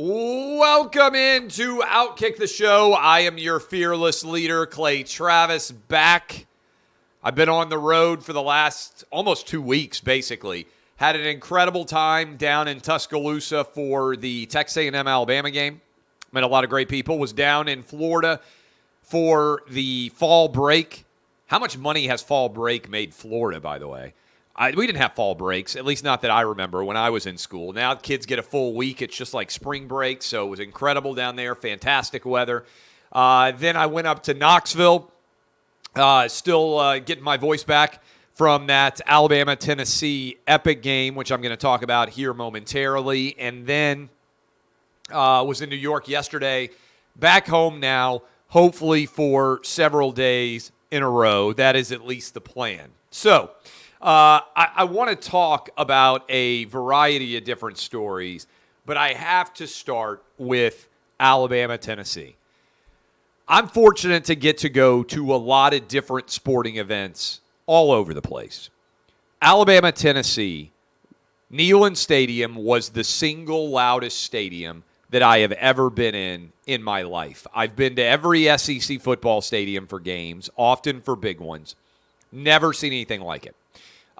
Welcome into Outkick the Show. I am your fearless leader, Clay Travis, back. I've been on the road for the last almost 2 weeks, basically. Had an incredible time down in Tuscaloosa for the Texas A&M Alabama game. Met a lot of great people. Was down in Florida for the fall break. How much money has fall break made Florida, by the way? We didn't have fall breaks, at least not that I remember when I was in school. Now kids get a full week. It's just like spring break, so it was incredible down there. Fantastic weather. Then I went up to Knoxville, still getting my voice back from that Alabama-Tennessee epic game, which I'm going to talk about here momentarily. And then was in New York yesterday, back home now, hopefully for several days in a row. That is at least the plan. So I want to talk about a variety of different stories, but I have to start with Alabama-Tennessee. I'm fortunate to get to go to a lot of different sporting events all over the place. Alabama-Tennessee, Neyland Stadium was the single loudest stadium that I have ever been in my life. I've been to every SEC football stadium for games, often for big ones. Never seen anything like it.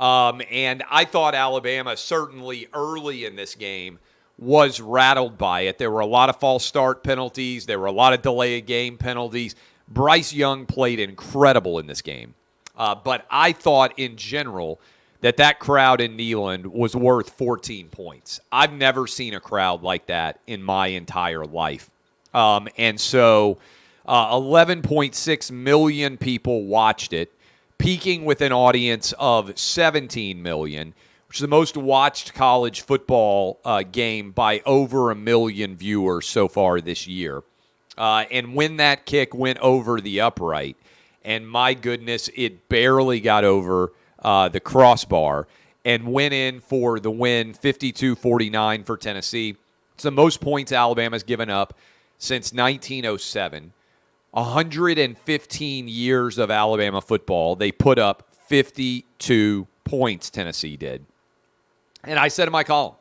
And I thought Alabama, certainly early in this game, was rattled by it. There were a lot of false start penalties. There were a lot of delay of game penalties. Bryce Young played incredible in this game. But I thought in general that crowd in Neyland was worth 14 points. I've never seen a crowd like that in my entire life. And so 11.6 million people watched it, peaking with an audience of 17 million, which is the most watched college football game by over 1 million viewers so far this year. And when that kick went over the upright, and my goodness, it barely got over the crossbar and went in for the win, 52-49 for Tennessee. It's the most points Alabama's given up since 1907. 115 years of Alabama football, they put up 52 points, Tennessee did. And I said in my column,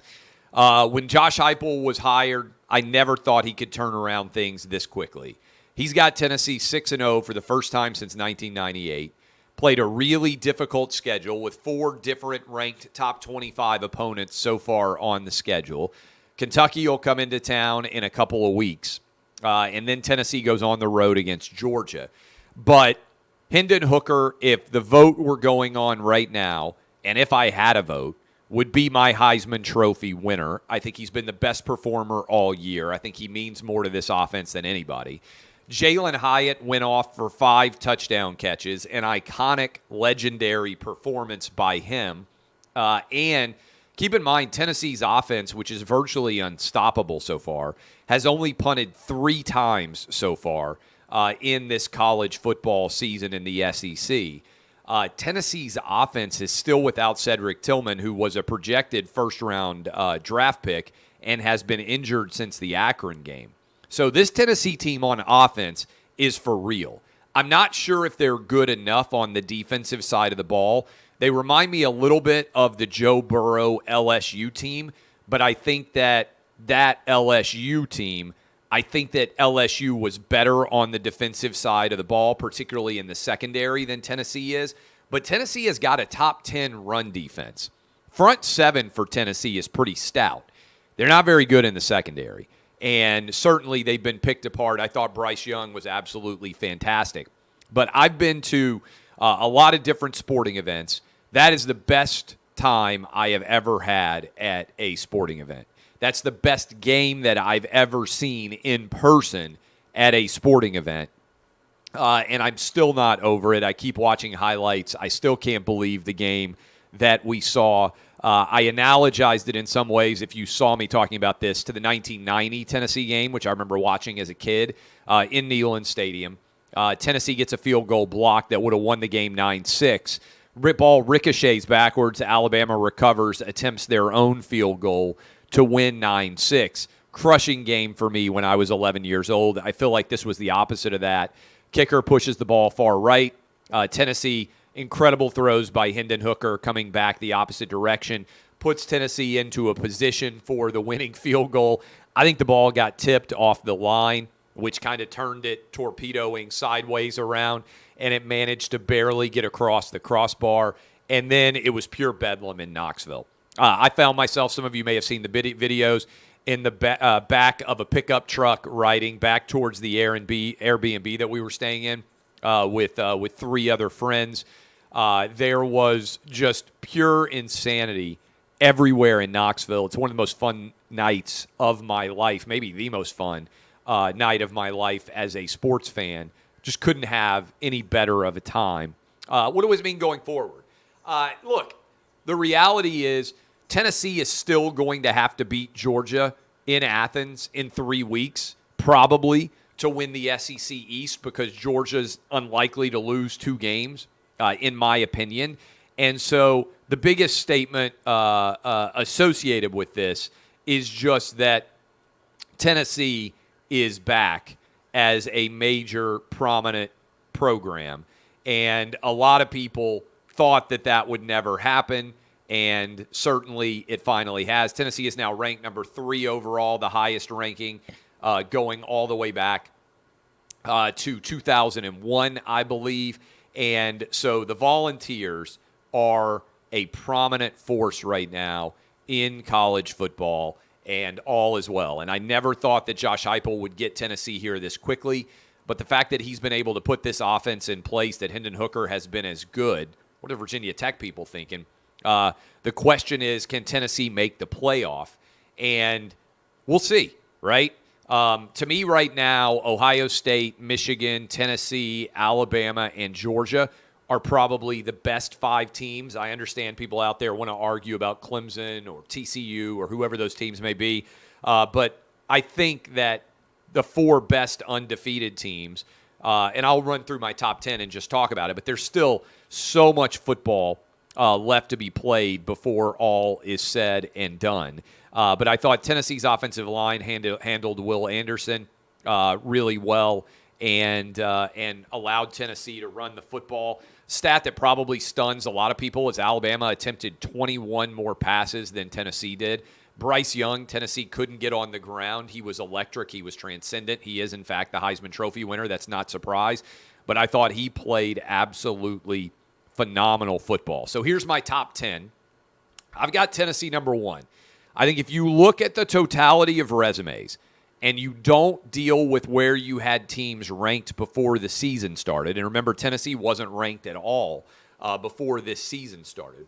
when Josh Heupel was hired, I never thought he could turn around things this quickly. He's got Tennessee 6-0 for the first time since 1998. Played a really difficult schedule with 4 different ranked top 25 opponents so far on the schedule. Kentucky will come into town in a couple of weeks. And then Tennessee goes on the road against Georgia. But Hendon Hooker, if the vote were going on right now, and if I had a vote, would be my Heisman Trophy winner. I think he's been the best performer all year. I think he means more to this offense than anybody. Jalen Hyatt went off for 5 touchdown catches, an iconic, legendary performance by him. And keep in mind, Tennessee's offense, which is virtually unstoppable so far, has only punted 3 times so far in this college football season in the SEC. Tennessee's offense is still without Cedric Tillman, who was a projected first-round draft pick and has been injured since the Akron game. So this Tennessee team on offense is for real. I'm not sure if they're good enough on the defensive side of the ball. They remind me a little bit of the Joe Burrow LSU team, but I think that LSU team, I think that LSU was better on the defensive side of the ball, particularly in the secondary, than Tennessee is. But Tennessee has got a top 10 run defense. Front 7 for Tennessee is pretty stout. They're not very good in the secondary. And certainly they've been picked apart. I thought Bryce Young was absolutely fantastic. But I've been to a lot of different sporting events. That is the best time I have ever had at a sporting event. That's the best game that I've ever seen in person at a sporting event. And I'm still not over it. I keep watching highlights. I still can't believe the game that we saw. I analogized it in some ways, if you saw me talking about this, to the 1990 Tennessee game, which I remember watching as a kid in Neyland Stadium. Tennessee gets a field goal block that would have won the game 9-6. Ball ricochets backwards. Alabama recovers, attempts their own field goal to win 9-6. Crushing game for me when I was 11 years old. I feel like this was the opposite of that. Kicker pushes the ball far right. Tennessee, incredible throws by Hendon Hooker coming back the opposite direction, puts Tennessee into a position for the winning field goal. I think the ball got tipped off the line, which kind of turned it torpedoing sideways around, and it managed to barely get across the crossbar. And then it was pure bedlam in Knoxville. I found myself, some of you may have seen the videos, in the back of a pickup truck riding back towards the Airbnb that we were staying in with 3 other friends. There was just pure insanity everywhere in Knoxville. It's one of the most fun nights of my life, maybe the most fun night of my life as a sports fan. Just couldn't have any better of a time. What does it mean going forward? Look, the reality is Tennessee is still going to have to beat Georgia in Athens in 3 weeks, probably, to win the SEC East, because Georgia's unlikely to lose 2 games, in my opinion. And so the biggest statement associated with this is just that Tennessee is back as a major, prominent program. And a lot of people thought that would never happen. And certainly it finally has. Tennessee is now ranked number 3 overall, the highest ranking, going all the way back to 2001, I believe. And so the Volunteers are a prominent force right now in college football, and all is well. And I never thought that Josh Heupel would get Tennessee here this quickly, but the fact that he's been able to put this offense in place, that Hendon Hooker has been as good, what are Virginia Tech people thinking? The question is, can Tennessee make the playoff? And we'll see, right? To me right now, Ohio State, Michigan, Tennessee, Alabama, and Georgia are probably the best 5 teams. I understand people out there want to argue about Clemson or TCU or whoever those teams may be. But I think that the 4 best undefeated teams, and I'll run through my top 10 and just talk about it, but there's still so much football left to be played before all is said and done. But I thought Tennessee's offensive line handled Will Anderson really well and allowed Tennessee to run the football. Stat that probably stuns a lot of people is Alabama attempted 21 more passes than Tennessee did. Bryce Young, Tennessee couldn't get on the ground. He was electric. He was transcendent. He is, in fact, the Heisman Trophy winner. That's not a surprise. But I thought he played absolutely phenomenal football. So here's my top 10. I've got Tennessee number 1. I think if you look at the totality of resumes and you don't deal with where you had teams ranked before the season started, and remember, Tennessee wasn't ranked at all before this season started,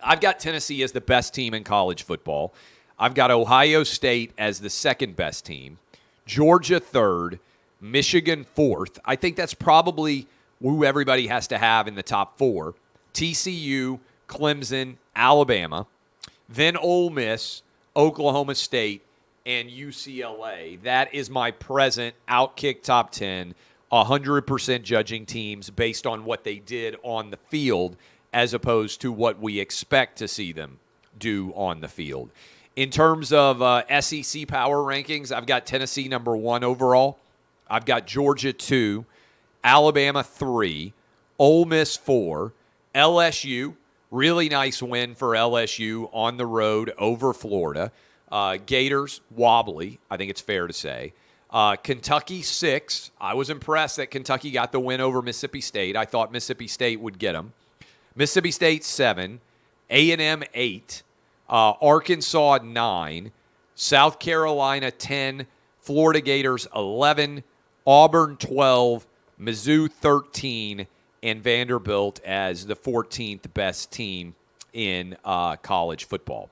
I've got Tennessee as the best team in college football. I've got Ohio State as the second best team, Georgia third, Michigan fourth. I think that's probably who everybody has to have in the top 4. TCU, Clemson, Alabama, then Ole Miss, Oklahoma State, and UCLA. That is my present Outkick top 10, 100% judging teams based on what they did on the field as opposed to what we expect to see them do on the field. In terms of SEC power rankings, I've got Tennessee number 1 overall. I've got Georgia 2, Alabama 3, Ole Miss 4, LSU, really nice win for LSU on the road over Florida. Gators, wobbly, I think it's fair to say. Kentucky 6. I was impressed that Kentucky got the win over Mississippi State. I thought Mississippi State would get them. Mississippi State 7, A&M 8, Arkansas 9, South Carolina 10, Florida Gators 11, Auburn 12, Mizzou 13, and Vanderbilt as the 14th best team in college football.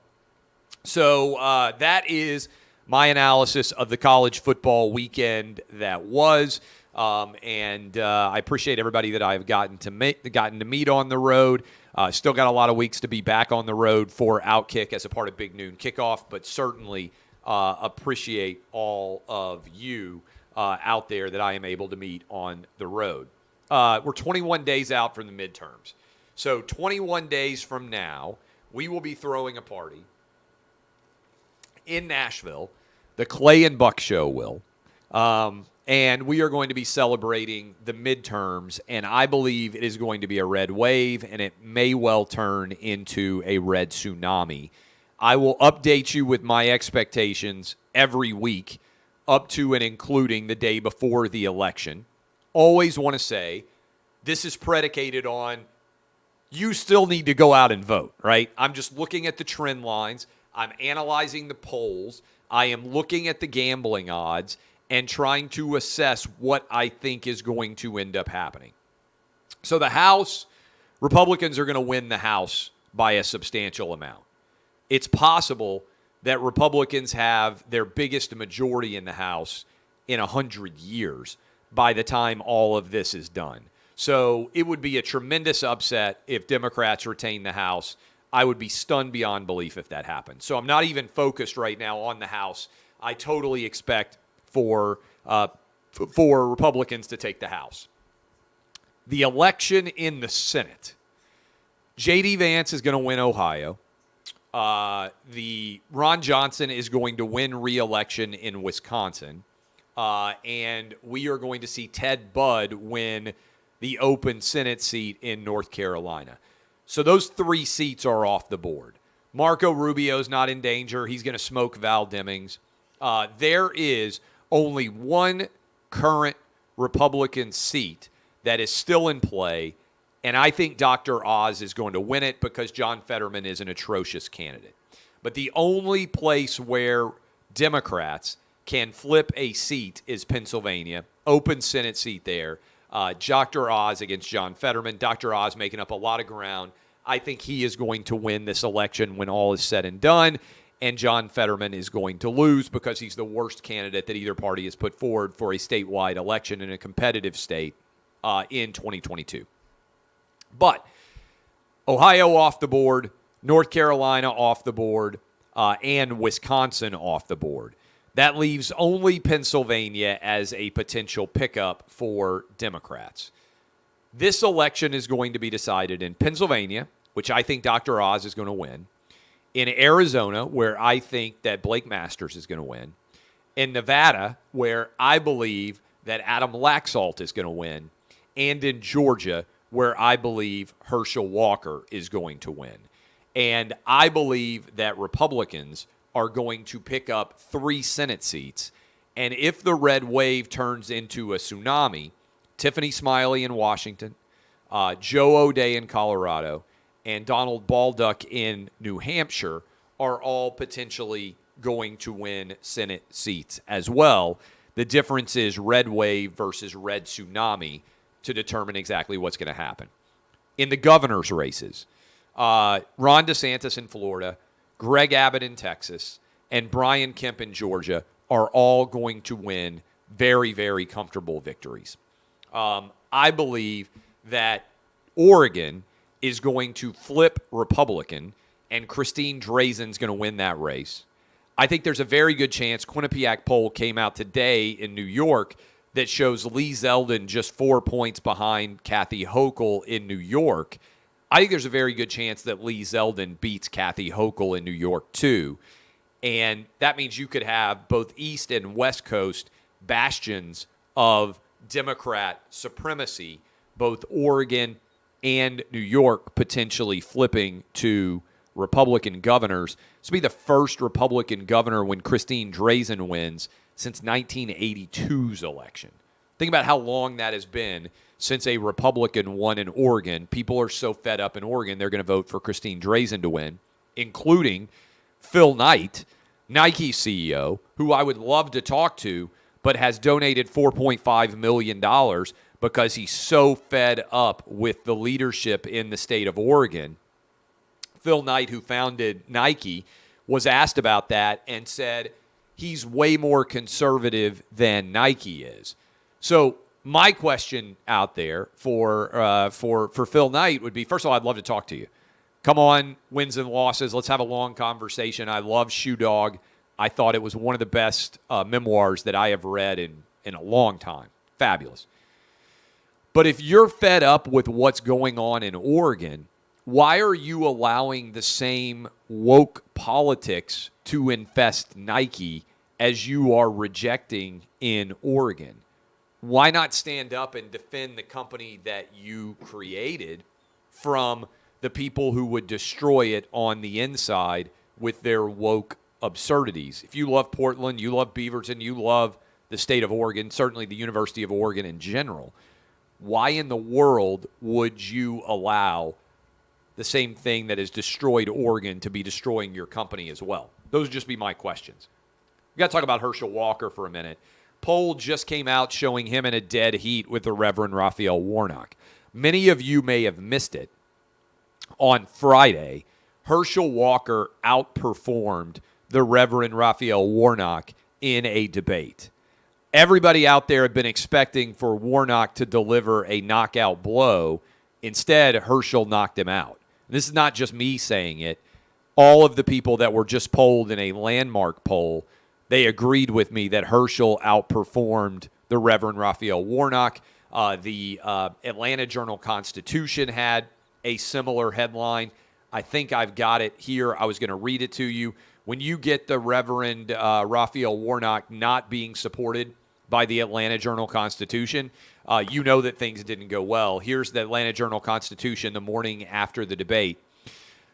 So that is my analysis of the college football weekend that was. And I appreciate everybody that I've gotten to meet on the road. Still got a lot of weeks to be back on the road for Outkick as a part of Big Noon Kickoff, but certainly appreciate all of you out there that I am able to meet on the road. We're 21 days out from the midterms. So 21 days from now, we will be throwing a party in Nashville. The Clay and Buck Show will. And we are going to be celebrating the midterms, and I believe it is going to be a red wave, and it may well turn into a red tsunami. I will update you with my expectations every week up to and including the day before the election. Always want to say this is predicated on you still need to go out and vote, right? I'm just looking at the trend lines. I'm analyzing the polls. I am looking at the gambling odds and trying to assess what I think is going to end up happening. So the House, Republicans are going to win the House by a substantial amount. It's possible that Republicans have their biggest majority in the House in 100 years by the time all of this is done. So it would be a tremendous upset if Democrats retain the House. I would be stunned beyond belief if that happened. So I'm not even focused right now on the House. I totally expect for Republicans to take the House. The election in the Senate. J.D. Vance is going to win Ohio. The Ron Johnson is going to win re-election in Wisconsin. And we are going to see Ted Budd win the open Senate seat in North Carolina. So those 3 seats are off the board. Marco Rubio's not in danger. He's going to smoke Val Demings. There is only one current Republican seat that is still in play, and I think Dr. Oz is going to win it because John Fetterman is an atrocious candidate. But the only place where Democrats can flip a seat is Pennsylvania, open Senate seat there. Dr. Oz against John Fetterman. Dr. Oz making up a lot of ground. I think he is going to win this election when all is said and done, and John Fetterman is going to lose because he's the worst candidate that either party has put forward for a statewide election in a competitive state in 2022. But Ohio off the board, North Carolina off the board, and Wisconsin off the board. That leaves only Pennsylvania as a potential pickup for Democrats. This election is going to be decided in Pennsylvania, which I think Dr. Oz is going to win, in Arizona, where I think that Blake Masters is going to win, in Nevada, where I believe that Adam Laxalt is going to win, and in Georgia, where I believe Herschel Walker is going to win. And I believe that Republicans are going to pick up 3 Senate seats. And if the red wave turns into a tsunami, Tiffany Smiley in Washington, Joe O'Dea in Colorado, and Donald Balduck in New Hampshire are all potentially going to win Senate seats as well. The difference is red wave versus red tsunami to determine exactly what's going to happen. In the governor's races, Ron DeSantis in Florida, Greg Abbott in Texas, and Brian Kemp in Georgia are all going to win very, very comfortable victories. I believe that Oregon is going to flip Republican, and Christine Drazen's going to win that race. I think there's a very good chance. Quinnipiac poll came out today in New York that shows Lee Zeldin just 4 points behind Kathy Hochul in New York. I think there's a very good chance that Lee Zeldin beats Kathy Hochul in New York, too. And that means you could have both East and West Coast bastions of Democrat supremacy, both Oregon and New York potentially flipping to Republican governors. This will be the first Republican governor when Christine Drazen wins since 1982's election. Think about how long that has been since a Republican won in Oregon. People are so fed up in Oregon, they're going to vote for Christine Drazen to win, including Phil Knight, Nike CEO, who I would love to talk to, but has donated $4.5 million because he's so fed up with the leadership in the state of Oregon. Phil Knight, who founded Nike, was asked about that and said he's way more conservative than Nike is. So my question out there for Phil Knight would be, first of all, I'd love to talk to you. Come on, wins and losses. Let's have a long conversation. I love Shoe Dog. I thought it was one of the best memoirs that I have read in a long time. Fabulous. But if you're fed up with what's going on in Oregon, why are you allowing the same woke politics to infest Nike as you are rejecting in Oregon? Why not stand up and defend the company that you created from the people who would destroy it on the inside with their woke absurdities. If you love Portland, you love Beaverton, you love the state of Oregon, certainly the University of Oregon in general, why in the world would you allow the same thing that has destroyed Oregon to be destroying your company as well? Those would just be my questions. We got to talk about Herschel Walker for a minute. Poll just came out showing him in a dead heat with the Reverend Raphael Warnock. Many of you may have missed it. On Friday, Herschel Walker outperformed the Reverend Raphael Warnock in a debate. Everybody out there had been expecting for Warnock to deliver a knockout blow. Instead, Herschel knocked him out. This is not just me saying it. All of the people that were just polled in a landmark poll, they agreed with me that Herschel outperformed the Reverend Raphael Warnock. The Atlanta Journal-Constitution had a similar headline. I think I've got it here. I was going to read it to you. When you get the Reverend Raphael Warnock not being supported by the Atlanta Journal-Constitution, you know that things didn't go well. Here's the Atlanta Journal-Constitution the morning after the debate.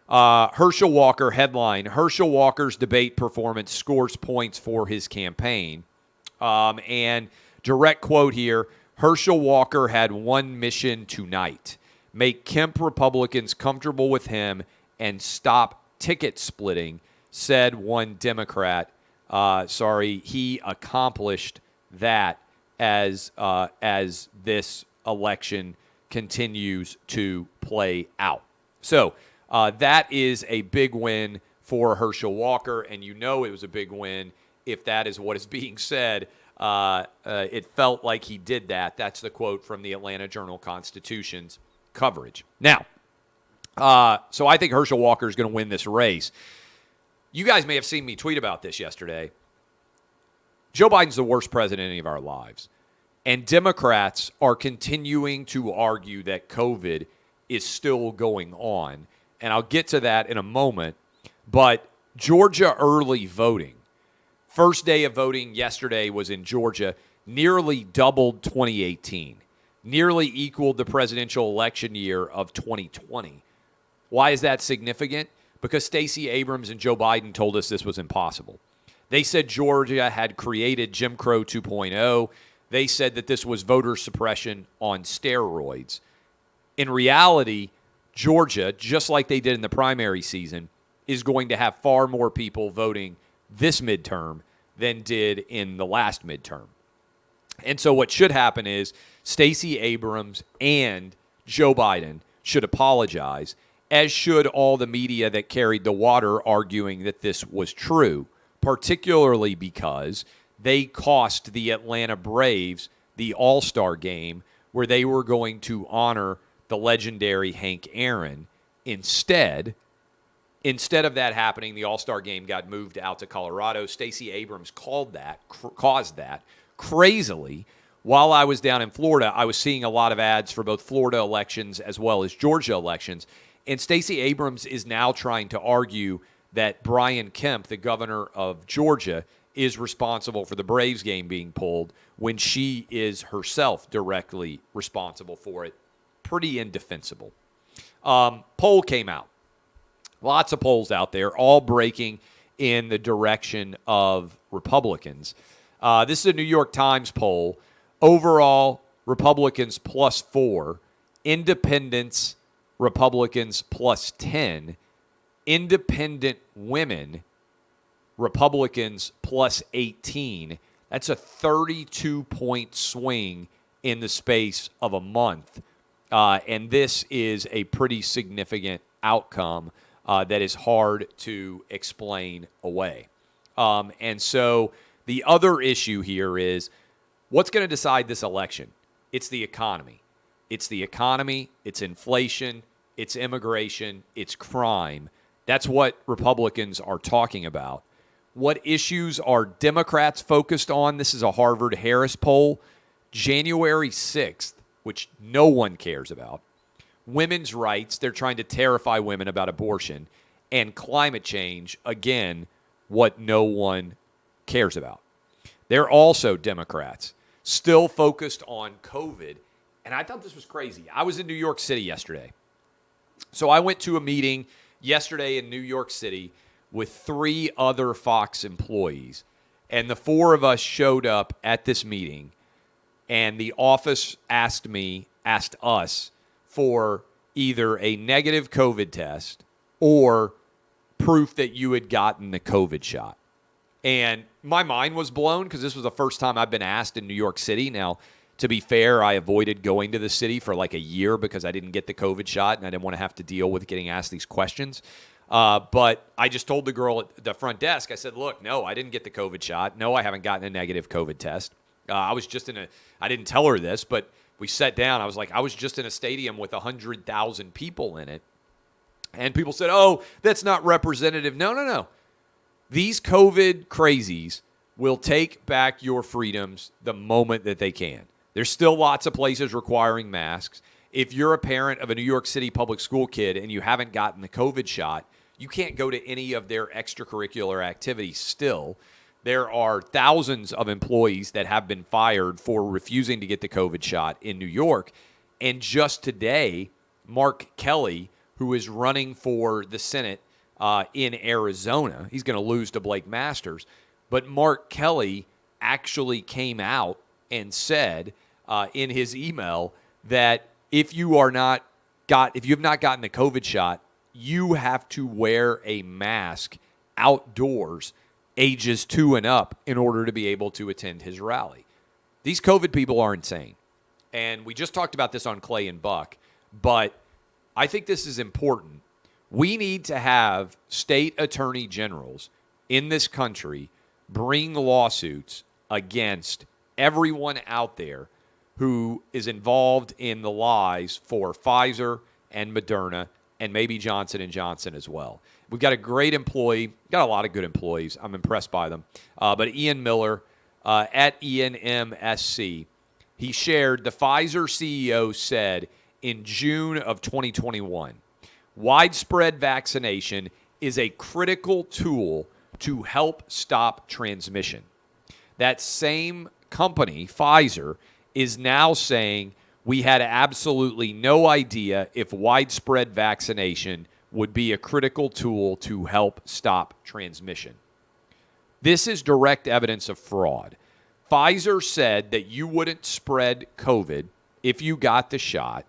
Herschel Walker headline, Herschel Walker's debate performance scores points for his campaign. And direct quote here, Herschel Walker had one mission tonight, make Kemp Republicans comfortable with him and stop ticket splitting, said one Democrat. He accomplished that as this election continues to play out. So that is a big win for Herschel Walker, and you know it was a big win if that is what is being said. It felt like he did that. That's the quote from the Atlanta Journal-Constitution's coverage. Now, so I think Herschel Walker is going to win this race. You guys may have seen me tweet about this yesterday. Joe Biden's the worst president in any of our lives. And Democrats are continuing to argue that COVID is still going on. And I'll get to that in a moment. But Georgia early voting, first day of voting yesterday was in Georgia, nearly doubled 2018, nearly equaled the presidential election year of 2020. Why is that significant? Because Stacey Abrams and Joe Biden told us this was impossible. They said Georgia had created Jim Crow 2.0. They said that this was voter suppression on steroids. In reality, Georgia, just like they did in the primary season, is going to have far more people voting this midterm than did in the last midterm. And so what should happen is Stacey Abrams and Joe Biden should apologize, as should all the media that carried the water arguing that this was true, particularly because they cost the Atlanta Braves the All-Star game where they were going to honor the legendary Hank Aaron. Instead of that happening, the All-Star game got moved out to Colorado. Stacey Abrams caused that. Crazily, while I was down in Florida, I was seeing a lot of ads for both Florida elections as well as Georgia elections. And Stacey Abrams is now trying to argue that Brian Kemp, the governor of Georgia, is responsible for the Braves game being pulled when she is herself directly responsible for it. Pretty indefensible. Poll came out. Lots of polls out there, all breaking in the direction of Republicans. This is a New York Times poll. Overall, Republicans +4. Independents, Republicans +10. Independent women, Republicans +18. That's a 32-point swing in the space of a month. And this is a pretty significant outcome that is hard to explain away. And so the other issue here is what's going to decide this election? It's the economy. It's the economy, it's inflation, it's immigration, it's crime. That's what Republicans are talking about. What issues are Democrats focused on? This is a Harvard-Harris poll. January 6th, which no one cares about. Women's rights, they're trying to terrify women about abortion. And climate change, again, what no one cares about. They're also Democrats, still focused on COVID. And I thought this was crazy. I was in New York City yesterday. So I went to a meeting yesterday in New York City with 3 other Fox employees. And the 4 of us showed up at this meeting, and the office asked us for either a negative COVID test or proof that you had gotten the COVID shot. And my mind was blown because this was the first time I've been asked in New York City. Now, to be fair, I avoided going to the city for like a year because I didn't get the COVID shot and I didn't want to have to deal with getting asked these questions. But I just told the girl at the front desk, I said, look, no, I didn't get the COVID shot. No, I haven't gotten a negative COVID test. I didn't tell her this, but we sat down. I was like, I was just in a stadium with 100,000 people in it. And people said, oh, that's not representative. No. These COVID crazies will take back your freedoms the moment that they can. There's still lots of places requiring masks. If you're a parent of a New York City public school kid and you haven't gotten the COVID shot, you can't go to any of their extracurricular activities still. There are thousands of employees that have been fired for refusing to get the COVID shot in New York. And just today, Mark Kelly, who is running for the Senate in Arizona, he's going to lose to Blake Masters, but Mark Kelly actually came out and said in his email that if you have not gotten the COVID shot, you have to wear a mask outdoors ages 2 and up in order to be able to attend his rally. These COVID people are insane. And we just talked about this on Clay and Buck, but I think this is important. We need to have state attorney generals in this country bring lawsuits against everyone out there who is involved in the lies for Pfizer and Moderna and maybe Johnson & Johnson as well. We've got a great employee, got a lot of good employees. I'm impressed by them. But Ian Miller at ENMSC, he shared the Pfizer CEO said in June of 2021, widespread vaccination is a critical tool to help stop transmission. That same company, Pfizer, is now saying we had absolutely no idea if widespread vaccination would be a critical tool to help stop transmission. This is direct evidence of fraud. Pfizer said that you wouldn't spread COVID if you got the shot,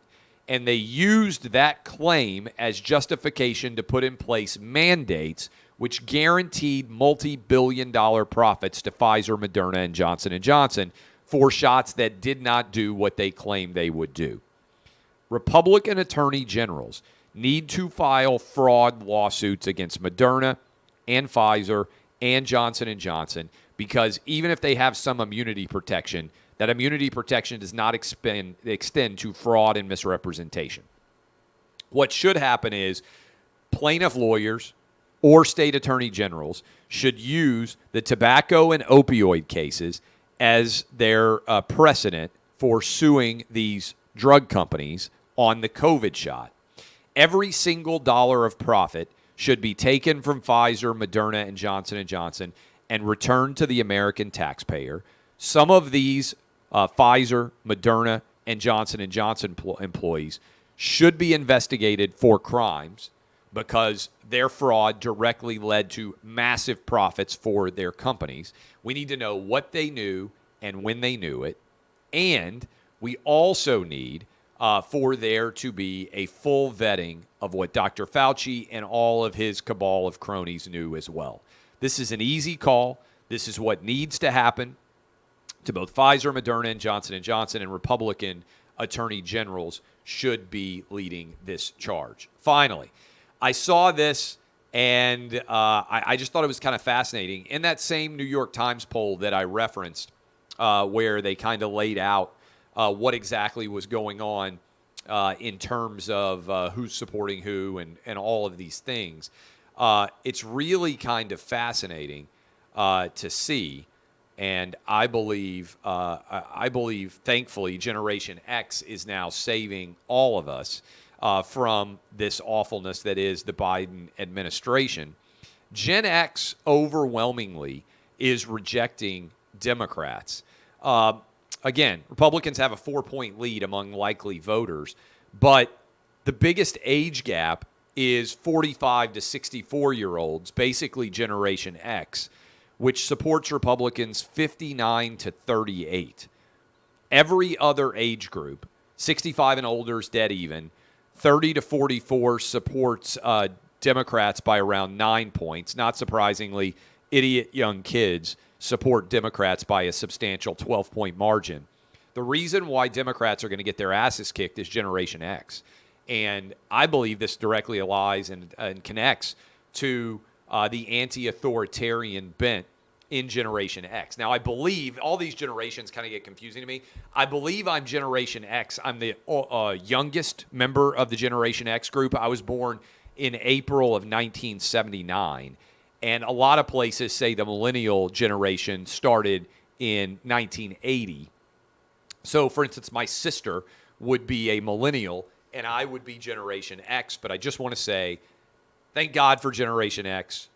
and they used that claim as justification to put in place mandates which guaranteed multi-billion-dollar profits to Pfizer, Moderna, and Johnson & Johnson for shots that did not do what they claimed they would do. Republican attorney generals need to file fraud lawsuits against Moderna and Pfizer and Johnson & Johnson because even if they have some immunity protection, that immunity protection does not extend to fraud and misrepresentation. What should happen is plaintiff lawyers or state attorney generals should use the tobacco and opioid cases as their precedent for suing these drug companies on the COVID shot. Every single dollar of profit should be taken from Pfizer, Moderna, and Johnson & Johnson and returned to the American taxpayer. Some of these Pfizer, Moderna, and Johnson & Johnson employees should be investigated for crimes because their fraud directly led to massive profits for their companies. We need to know what they knew and when they knew it. And we also need for there to be a full vetting of what Dr. Fauci and all of his cabal of cronies knew as well. This is an easy call. This is what needs to happen to both Pfizer, Moderna, and Johnson & Johnson, and Republican attorney generals should be leading this charge. Finally, I saw this, and I just thought it was kind of fascinating. In that same New York Times poll that I referenced, where they kind of laid out what exactly was going on in terms of who's supporting who and all of these things, it's really kind of fascinating to see. And I believe, thankfully, Generation X is now saving all of us from this awfulness that is the Biden administration. Gen X overwhelmingly is rejecting Democrats. Again, Republicans have a 4-point lead among likely voters, but the biggest age gap is 45 to 64-year-olds, basically Generation X, which supports Republicans 59 to 38. Every other age group, 65 and older is dead even. 30 to 44 supports Democrats by around 9 points. Not surprisingly, idiot young kids support Democrats by a substantial 12-point margin. The reason why Democrats are going to get their asses kicked is Generation X. And I believe this directly allies and connects to the anti-authoritarian bent in Generation X. Now, I believe all these generations kind of get confusing to me. I believe I'm Generation X. I'm the youngest member of the Generation X group. I was born in April of 1979. And a lot of places say the millennial generation started in 1980. So, for instance, my sister would be a millennial, and I would be Generation X. But I just want to say, thank God for Generation X.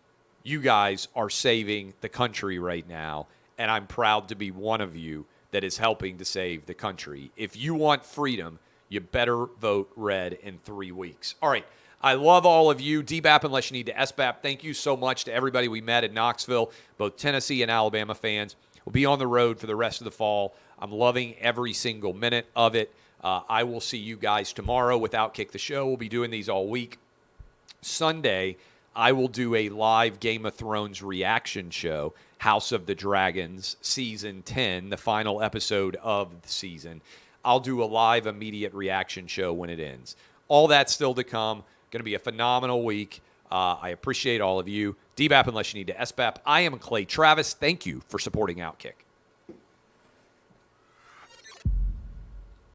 You guys are saving the country right now, and I'm proud to be one of you that is helping to save the country. If you want freedom, you better vote red in 3 weeks. All right. I love all of you. DBAP unless you need to SBAP. Thank you so much to everybody we met in Knoxville, both Tennessee and Alabama fans. We'll be on the road for the rest of the fall. I'm loving every single minute of it. I will see you guys tomorrow with Outkick the Show. We'll be doing these all week. Sunday, I will do a live Game of Thrones reaction show, House of the Dragons, Season 10, the final episode of the season. I'll do a live immediate reaction show when it ends. All that's still to come. Going to be a phenomenal week. I appreciate all of you. DBAP unless you need to SBAP. I am Clay Travis. Thank you for supporting Outkick.